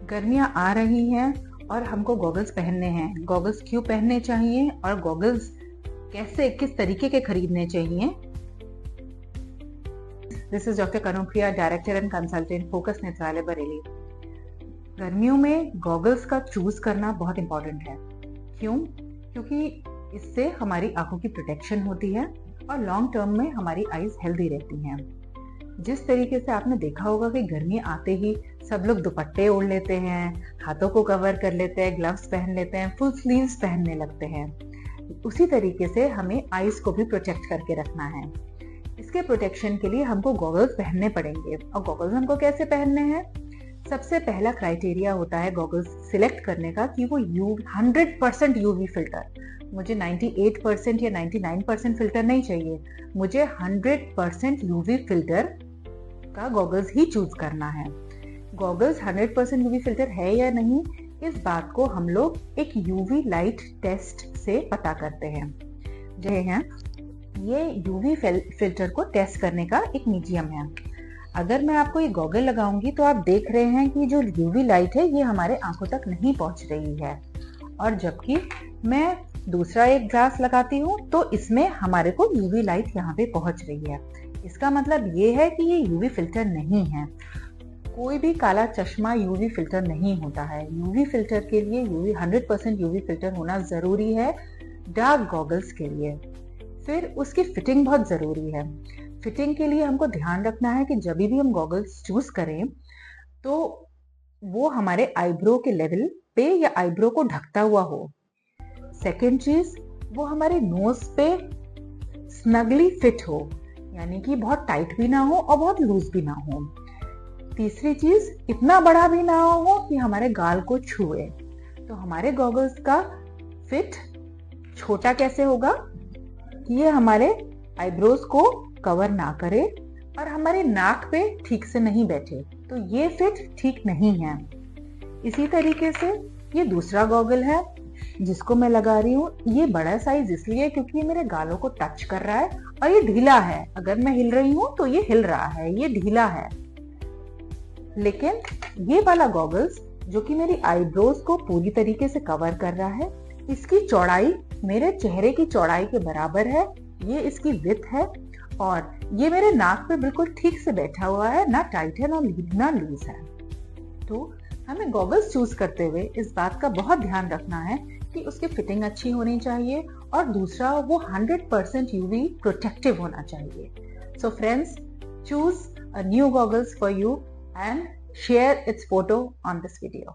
गर्मियां आ रही हैं और हमको गॉगल्स पहनने हैं। गॉगल्स क्यों पहनने चाहिए और गॉगल्स कैसे किस तरीके के खरीदने चाहिए। This is doctor Kanupriya, director and consultant, focus Netralaya Bareilly. गर्मियों में गॉगल्स का चूज करना बहुत इंपॉर्टेंट है। क्यों? क्योंकि इससे हमारी आंखों की प्रोटेक्शन होती है और लॉन्ग टर्म में हमारी आईज हेल्दी रहती हैं। जिस तरीके से आपने देखा होगा कि गर्मी आते ही सब लोग दुपट्टे ओढ़ लेते हैं, हाथों को कवर कर लेते हैं, ग्लव्स पहन लेते हैं, फुल स्लीव्स पहनने लगते हैं, उसी तरीके से हमें आईज को भी प्रोटेक्ट करके रखना है। इसके प्रोटेक्शन के लिए हमको गॉगल्स पहनने पड़ेंगे। और गॉगल्स हमको कैसे पहनने हैं? सबसे पहला क्राइटेरिया होता है गॉगल्स सिलेक्ट करने का कि वो 100% यूवी फिल्टर। मुझे 98% या 99% फिल्टर नहीं चाहिए, मुझे 100% यूवी फिल्टर का गॉगल्स ही चूज करना है। गॉगल्स 100% यूवी फिल्टर है या नहीं, इस बात को हम लोग एक यूवी लाइट टेस्ट से पता करते हैं। जो है ये यूवी फिल्टर को टेस्ट करने का एक मीडियम है। अगर मैं आपको ये गॉगल लगाऊंगी तो आप देख रहे हैं कि जो यूवी लाइट है ये हमारे आंखों तक नहीं पहुंच रही है, और जबकि मैं दूसरा एक ग्लास लगाती हूँ तो इसमें हमारे को यूवी लाइट यहाँ पे पहुंच रही है। इसका मतलब ये है कि ये यूवी फिल्टर नहीं है। कोई भी काला चश्मा यूवी फिल्टर नहीं होता है। यूवी फिल्टर के लिए 100% यूवी फिल्टर होना जरूरी है डार्क गॉगल्स के लिए। फिर उसकी फिटिंग बहुत जरूरी है। फिटिंग के लिए हमको ध्यान रखना है कि जब भी हम गॉगल्स चूज करें तो वो हमारे आईब्रो के लेवल पे या आईब्रो को ढकता हुआ हो। सेकेंड चीज, वो हमारे नोज पे स्नगली फिट हो, यानी कि बहुत टाइट भी ना हो और बहुत लूज भी ना हो। तीसरी चीज, इतना बड़ा भी ना हो कि हमारे गाल को छुए। तो हमारे गॉगल्स का फिट छोटा कैसे होगा कि ये हमारे आईब्रोज को कवर ना करे और हमारे नाक पे ठीक से नहीं बैठे, तो ये फिट ठीक नहीं है। इसी तरीके से ये दूसरा गॉगल है जिसको मैं लगा रही हूँ। ये बड़ा साइज इसलिए क्योंकि ये मेरे गालों को टच कर रहा है और ये ढीला है। अगर मैं हिल रही हूँ तो ये हिल रहा है, ये ढीला है। लेकिन ये वाला गॉगल्स जो कि मेरी आईब्रोज को पूरी तरीके से कवर कर रहा है, इसकी चौड़ाई मेरे चेहरे की चौड़ाई के बराबर है, ये इसकी विड्थ है और ये मेरे नाक पे बिल्कुल ठीक से बैठा हुआ है, ना टाइट है ना लूज है। तो हमें गॉगल्स चूज करते हुए इस बात का बहुत ध्यान रखना है कि उसकी फिटिंग अच्छी होनी चाहिए और दूसरा वो 100% यूवी प्रोटेक्टिव होना चाहिए। So friends, choose a new goggles for you and share its photo on this video.